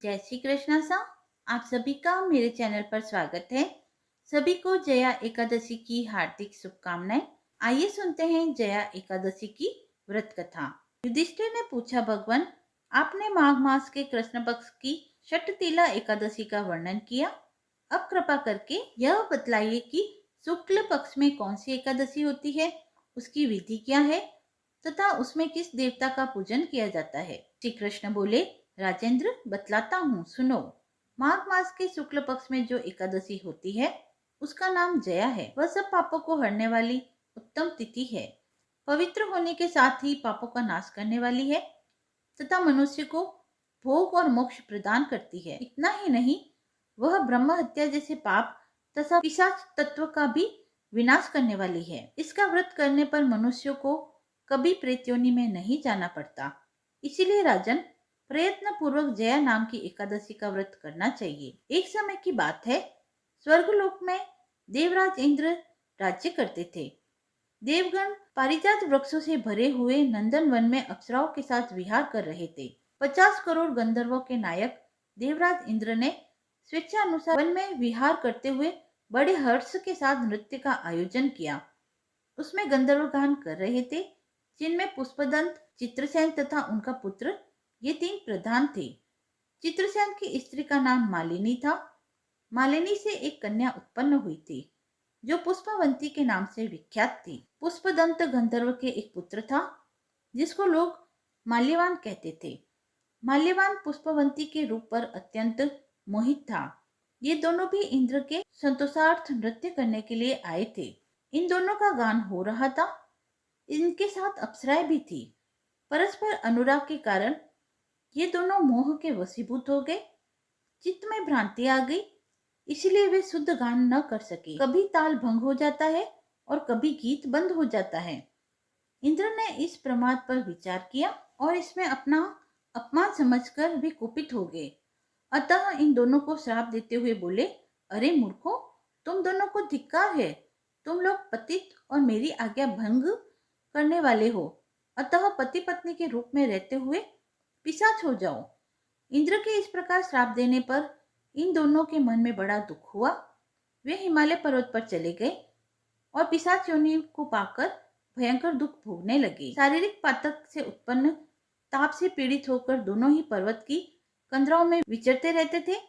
जय श्री कृष्णा सा। आप सभी का मेरे चैनल पर स्वागत है। सभी को जया एकादशी की हार्दिक शुभकामनाएं। आइए सुनते हैं जया एकादशी की व्रत कथा। युधिष्ठिर ने पूछा, भगवान आपने माघ मास के कृष्ण पक्ष की षटतिला एकादशी का वर्णन किया, अब कृपा करके यह बतलाइए कि शुक्ल पक्ष में कौन सी एकादशी होती है, उसकी विधि क्या है तथा उसमें किस देवता का पूजन किया जाता है। श्री कृष्ण बोले, राजेंद्र बतलाता हूँ, सुनो। माघ मास के शुक्ल पक्ष में जो एकादशी होती है उसका नाम जया है। वह सब पापों को हरने वाली उत्तम तिथि है। पवित्र होने के साथ ही पापों का नाश करने वाली है तथा मनुष्य को भोग और मोक्ष प्रदान करती है। इतना ही नहीं, वह ब्रह्म हत्या जैसे पाप तथा पिशाच तत्व का भी विनाश करने वाली है। इसका व्रत करने पर मनुष्यों को कभी प्रेत योनि में नहीं जाना पड़ता। इसीलिए राजन, प्रयत्न पूर्वक जया नाम की एकादशी का व्रत करना चाहिए। एक समय की बात है, स्वर्गलोक में देवराज इंद्र राज्य करते थे। देवगण पारिजात वृक्षों से भरे हुए नंदन वन में अप्सराओं के साथ विहार कर रहे थे। 50 करोड़ गंधर्वों के नायक देवराज इंद्र ने स्वेच्छा अनुसार वन में विहार करते हुए बड़े हर्ष के साथ नृत्य का आयोजन किया। उसमें गंधर्व गान कर रहे थे, जिनमें पुष्पदंत, चित्रसेन तथा उनका पुत्र, ये 3 प्रधान थे। चित्रसेन की स्त्री का नाम मालिनी था। मालिनी से एक कन्या उत्पन्न हुई थी जो पुष्पवंती के नाम से विख्यात थी। पुष्पदंत गंधर्व के एक पुत्र था जिसको लोग माल्यवान कहते थे। माल्यवान पुष्पवंती के रूप पर अत्यंत मोहित था। ये दोनों भी इंद्र के संतोषार्थ नृत्य करने के लिए आए थे। इन दोनों का गान हो रहा था। इनके साथ अप्सराएं भी थी। परस्पर अनुराग के कारण ये दोनों मोह के वशीभूत हो गए। चित्त में भ्रांति आ गई, इसलिए वे शुद्ध गान न कर सके। कभी ताल भंग हो जाता है और कभी गीत बंद हो जाता है। इंद्र ने इस प्रमाद पर विचार किया और इसमें अपना अपमान समझकर वे कुपित हो गए। अतः इन दोनों को श्राप देते हुए बोले, अरे मूर्खों, तुम दोनों को धिक्कार है। तुम लोग पतित और मेरी आज्ञा भंग करने वाले हो। अतः पति पत्नी के रूप में रहते हुए पिशाच हो जाओ। इंद्र के इस प्रकार श्राप देने पर इन दोनों के मन में बड़ा दुख हुआ। वे हिमालय पर्वत पर चले गए और पिशाच योनि को पाकर भयंकर दुख भोगने लगे। शारीरिक पातक से उत्पन्न ताप से पीड़ित होकर दोनों ही पर्वत की कंदराओं में विचरते रहते थे।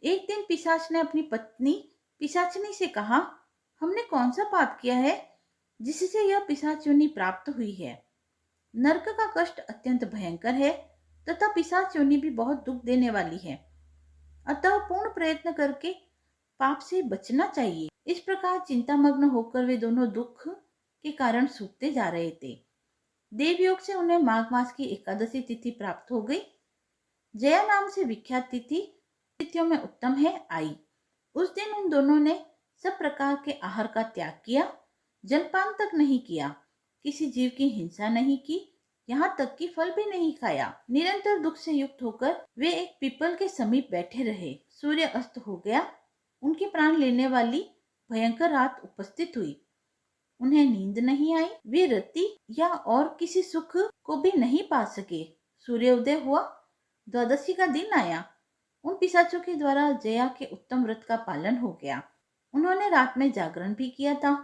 एक दिन पिशाच ने अपनी पत्नी पिशाचनी से कहा, हमने कौन सा पाप किया है जिससे यह पिशाच योनि प्राप्त हुई है। नरक का कष्ट अत्यंत भयंकर है तथा पिशाच योनि भी बहुत दुख देने वाली है। अतः पूर्ण प्रयत्न करके पाप से बचना चाहिए। इस प्रकार चिंतामग्न होकर वे दोनों दुख के कारण सूखते जा रहे थे। देवयोग से उन्हें माघ मास की एकादशी तिथि प्राप्त हो गई। जया नाम से विख्यात तिथि तिथियों में उत्तम है आई। उस दिन उन दोनों ने सब प्रकार के आहार का त्याग किया, जलपान तक नहीं किया, किसी जीव की हिंसा नहीं की, यहाँ तक कि फल भी नहीं खाया। निरंतर दुख से युक्त होकर वे एक पीपल के समीप बैठे रहे। सूर्य अस्त हो गया। उनके प्राण लेने वाली भयंकर रात उपस्थित हुई। उन्हें नींद नहीं आई। वे रति या और किसी सुख को भी नहीं पा सके। सूर्योदय हुआ। द्वादशी का दिन आया। उन पिशाचों के द्वारा जया के उत्तम व्रत का पालन हो गया। उन्होंने रात में जागरण भी किया था।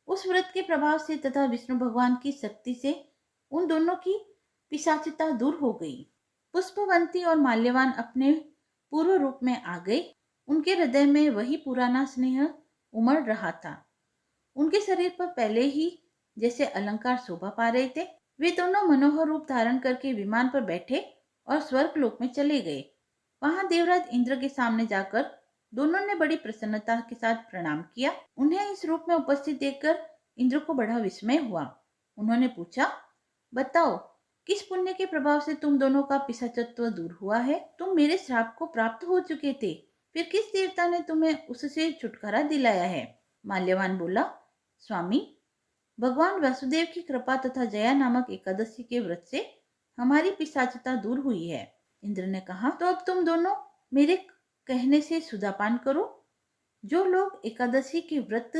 उस व्रत के प्रभाव से तथा विष्णु भगवान की शक्ति से उन दोनों की पिशाचिता दूर हो गई। पुष्पवंती और माल्यवान अपने पूर्व रूप में आ गए। उनके हृदय में वही पुराना स्नेह उमड़ रहा था। उनके शरीर पर पहले ही जैसे अलंकार शोभा पा रहे थे। वे दोनों मनोहर रूप धारण करके विमान पर बैठे और स्वर्ग लोक में चले गए। वहां देवराज इंद्र के सामने जाकर दोनों ने बड़ी प्रसन्नता के साथ प्रणाम किया। उन्हें इस रूप में उपस्थित देखकर इंद्र को बड़ा विस्मय हुआ। उन्होंने पूछा, बताओ, किस पुण्य के प्रभाव से तुम दोनों का पिशाचत्व दूर हुआ है? तुम मेरे श्राप को प्राप्त हो चुके थे, फिर किस देवता ने तुम्हें उससे छुटकारा दिलाया है? माल्यवान बोला, स्वामी, भगवान वासुदेव की कृपा तथा जया नामक एकादशी के व्रत से हमारी पिशाचता दूर हुई है। इंद्र ने कहा, तो अब तुम दोनों मेरे कहने से सुधापान करो। जो लोग एकादशी के व्रत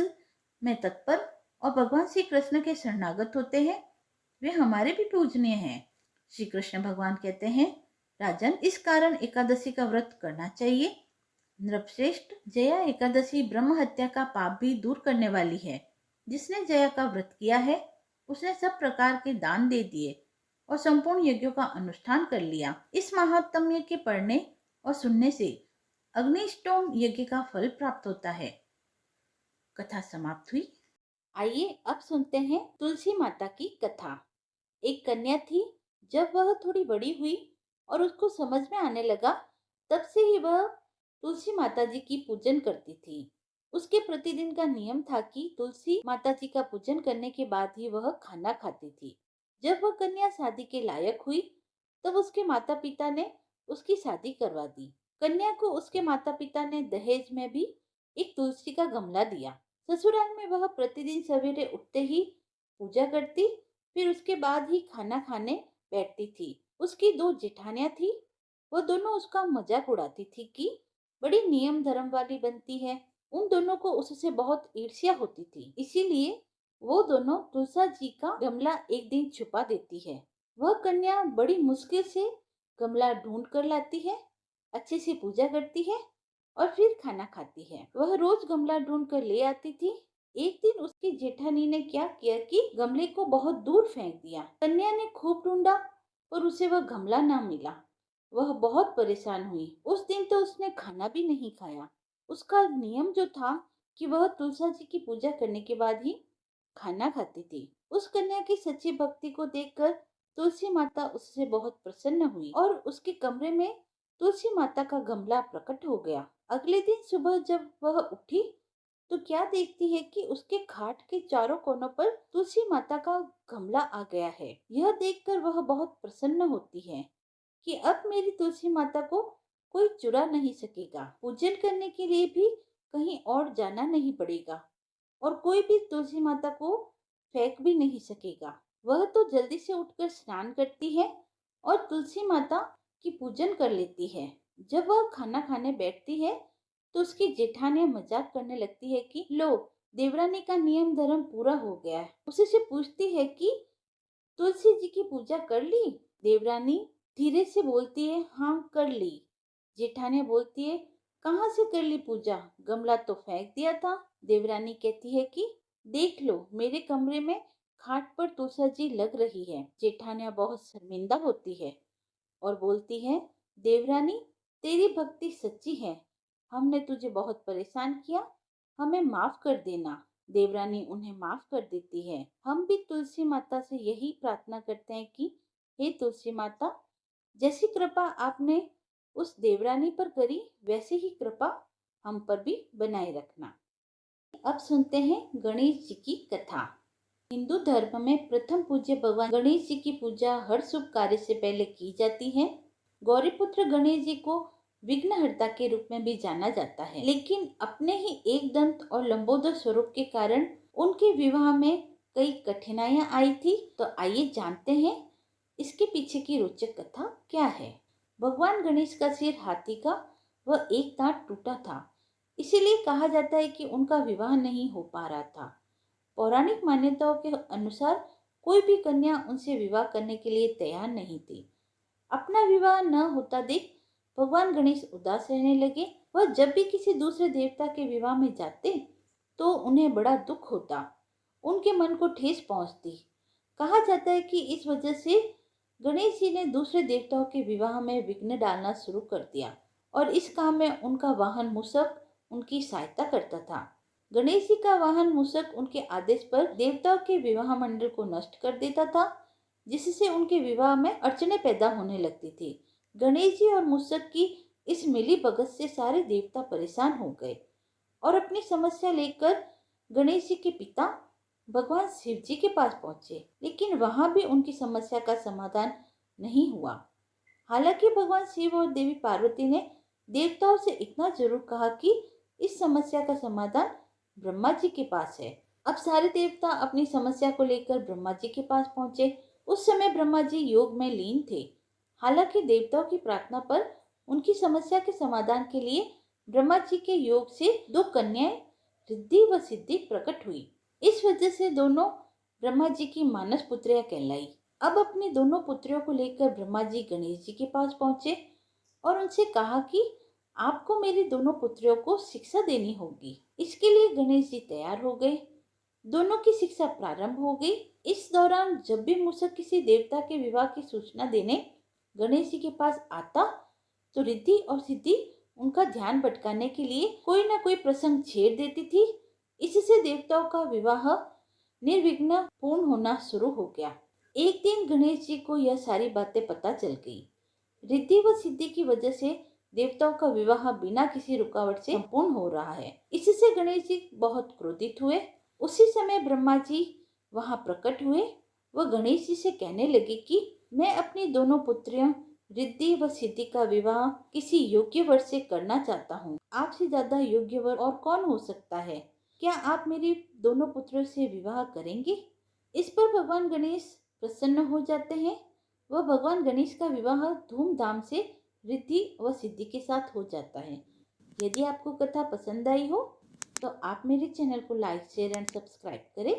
में तत्पर और भगवान श्री कृष्ण के शरणागत होते हैं वे हमारे भी पूजनीय हैं। श्री कृष्ण भगवान कहते हैं, राजन, इस कारण एकादशी का व्रत करना चाहिए। नृपश्रेष्ठ, जया एकादशी ब्रह्म हत्या का पाप भी दूर करने वाली है। जिसने जया का व्रत किया है उसने सब प्रकार के दान दे दिए और संपूर्ण यज्ञों का अनुष्ठान कर लिया। इस महात्म्य के पढ़ने और सुनने से अग्निष्टोम यज्ञ का फल प्राप्त होता है। कथा समाप्त हुई। आइए अब सुनते हैं तुलसी माता की कथा। एक कन्या थी। जब वह थोड़ी बड़ी हुई और उसको समझ में आने लगा, तब से ही वह तुलसी माता जी की पूजन करती थी। उसके प्रतिदिन का नियम था कि तुलसी माता जी का पूजन करने के बाद ही वह खाना खाती थी। जब वह कन्या शादी के लायक हुई, तब उसके माता पिता ने उसकी शादी करवा दी। कन्या को उसके माता पिता ने दहेज में भी एक तुलसी का गमला दिया। ससुराल में वह प्रतिदिन सवेरे उठते ही पूजा करती, फिर उसके बाद ही खाना खाने बैठती थी। उसकी दो जेठानियां थी। वो दोनों उसका मजाक उड़ाती थी कि बड़ी नियम धर्म वाली बनती है। उन दोनों को उससे बहुत ईर्ष्या होती थी, इसीलिए वो दोनों तुलसा जी का गमला एक दिन छुपा देती है। वह कन्या बड़ी मुश्किल से गमला ढूंढ कर लाती है, अच्छे से पूजा करती है और फिर खाना खाती है। वह रोज गमला ढूंढ कर ले आती थी। एक दिन उसकी जेठानी ने क्या किया कि गमले को बहुत दूर फेंक दिया। कन्या ने खूब ढूंढा पर उसे वह गमला ना मिला। वह बहुत परेशान हुई। उस दिन तो उसने खाना भी नहीं खाया। उसका नियम जो था कि वह तुलसा जी की पूजा करने के बाद ही खाना खाती थी। उस कन्या की सच्ची भक्ति को देखकर तुलसी माता उससे बहुत प्रसन्न हुई और उसके कमरे में तुलसी माता का गमला प्रकट हो गया। अगले दिन सुबह जब वह उठी तो क्या देखती है कि उसके खाट के चारों कोनों पर तुलसी माता का गमला आ गया है। यह देखकर वह बहुत प्रसन्न होती है कि अब मेरी तुलसी माता को कोई चुरा नहीं सकेगा। पूजन करने के लिए भी कहीं और जाना नहीं पड़ेगा और कोई भी तुलसी माता को फेंक भी नहीं सकेगा। वह तो जल्दी से उठकर स्नान करती है और तुलसी माता की पूजन कर लेती है। जब वह खाना खाने बैठती है तो उसकी जेठानियां मजाक करने लगती है कि लो, देवरानी का नियम धर्म पूरा हो गया है। उसी से पूछती है कि तुलसी जी की पूजा कर ली? देवरानी धीरे से बोलती है, हाँ कर ली। जेठानियां बोलती है, कहाँ से कर ली पूजा? गमला तो फेंक दिया था। देवरानी कहती है कि देख लो, मेरे कमरे में खाट पर तुलसा जी लग रही है। जेठानियां बहुत शर्मिंदा होती है और बोलती है, देवरानी तेरी भक्ति सच्ची है, हमने तुझे बहुत परेशान किया, हमें माफ कर देना। देवरानी उन्हें माफ कर देती है। हम भी तुलसी माता से यही प्रार्थना करते हैं कि हे तुलसी माता, जैसी कृपा आपने उस देवरानी पर करी वैसे ही कृपा हम पर भी बनाए रखना। अब सुनते हैं गणेश जी की कथा। हिंदू धर्म में प्रथम पूज्य भगवान गणेश जी की पूजा हर शुभ कार्य से पहले की जाती है। गौरीपुत्र गणेश जी को विघ्नहर्ता के रूप में भी जाना जाता है, लेकिन अपने ही एक दंत और लंबोदर स्वरूप के कारण उनके विवाह में कई कठिनाइयां आई थी। तो आइए जानते हैं इसके पीछे की रोचक कथा क्या है। भगवान गणेश का सिर हाथी का व एक दांत टूटा था, इसीलिए कहा जाता है कि उनका विवाह नहीं हो पा रहा था। पौराणिक मान्यताओं के अनुसार कोई भी कन्या उनसे विवाह करने के लिए तैयार नहीं थी। अपना विवाह न होता देख भगवान गणेश उदास रहने लगे। वह जब भी किसी दूसरे देवता के विवाह में जाते तो उन्हें बड़ा दुख होता, उनके मन को ठेस पहुंचती। कहा जाता है कि इस वजह से गणेश जी ने दूसरे देवताओं के विवाह में विघ्न डालना शुरू कर दिया और इस काम में उनका वाहन मूषक उनकी सहायता करता था। गणेश जी का वाहन मूषक उनके आदेश पर देवताओं के विवाह मंडल को नष्ट कर देता था, जिससे उनके विवाह में अड़चने पैदा होने लगती थी। गणेश जी और मूषक की इस मिली भगत से सारे देवता परेशान हो गए और अपनी समस्या लेकर गणेश जी के पिता भगवान शिव जी के पास पहुंचे, लेकिन वहां भी उनकी समस्या का समाधान नहीं हुआ। हालांकि भगवान शिव और देवी पार्वती ने देवताओं से इतना जरूर कहा कि इस समस्या का समाधान ब्रह्मा जी के पास है। अब सारे देवता अपनी समस्या को लेकर ब्रह्मा जी के पास पहुंचे। उस समय ब्रह्मा जी योग में लीन थे। हालांकि देवताओं की प्रार्थना पर उनकी समस्या के समाधान के लिए ब्रह्मा जी के योग से दो कन्याएं रिद्धि व सिद्धि प्रकट हुई। इस वजह से दोनों ब्रह्मा जी की मानस पुत्रियां कहलाई। अब अपने दोनों पुत्रियों को लेकर ब्रह्मा जी गणेश जी के पास पहुंचे और उनसे कहा कि आपको मेरी दोनों पुत्रियों को शिक्षा देनी होगी। इसके लिए गणेश जी तैयार हो गए। दोनों की शिक्षा प्रारंभ हो गई। इस दौरान जब भी मूषक किसी देवता के विवाह की सूचना देने गणेश जी के पास आता तो रिद्धि और सिद्धि उनका ध्यान भटकाने के लिए कोई ना कोई प्रसंग छेड़ देती थी। इससे देवताओं का विवाह निर्विघ्न पूर्ण होना शुरू हो गया। एक दिन गणेश जी को यह सारी बातें पता चल गई। रिद्धि व सिद्धि की वजह से देवताओं का विवाह बिना किसी रुकावट से संपूर्ण हो रहा है। इससे गणेश जी बहुत क्रोधित हुए। उसी समय ब्रह्मा जी वहां प्रकट हुए। वह गणेश जी से कहने लगे कि मैं अपनी दोनों पुत्रियों रिद्धि व सिद्धि का विवाह किसी योग्य वर से करना चाहता हूँ। आपसे ज्यादा योग्य वर और कौन हो सकता है? क्या आप मेरी दोनों पुत्रियों से विवाह करेंगे? इस पर भगवान गणेश प्रसन्न हो जाते हैं। वह भगवान गणेश का विवाह धूमधाम से रिद्धि व सिद्धि के साथ हो जाता है। यदि आपको कथा पसंद आई हो तो आप मेरे चैनल को लाइक शेयर एंड सब्सक्राइब करें।